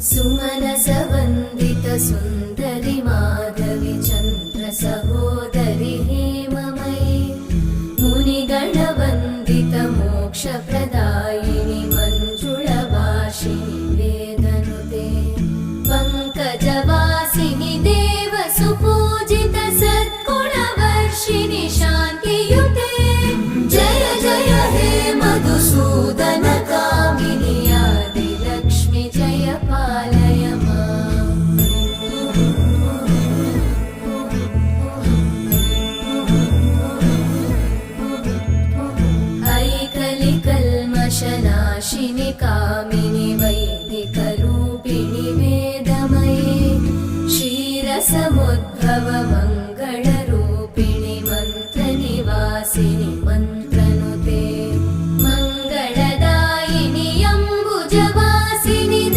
सुमनसवन्दित सुन्दरि माधवि चन्द्र सहोदरि हेममयि मुनिगणवन्दित मोक्षप्रदायिनि मञ्जुळभाषिणि वेदनुते पङ्कजवासिनि देवसुपूजित सद्गुणवर्षिणि शान्तियुते जय जय हे मधुसूदन कामिनि आदिलक्ष्मि जय पालय माम्। ऐकलिकल्मषनाशिनि कामिनि वै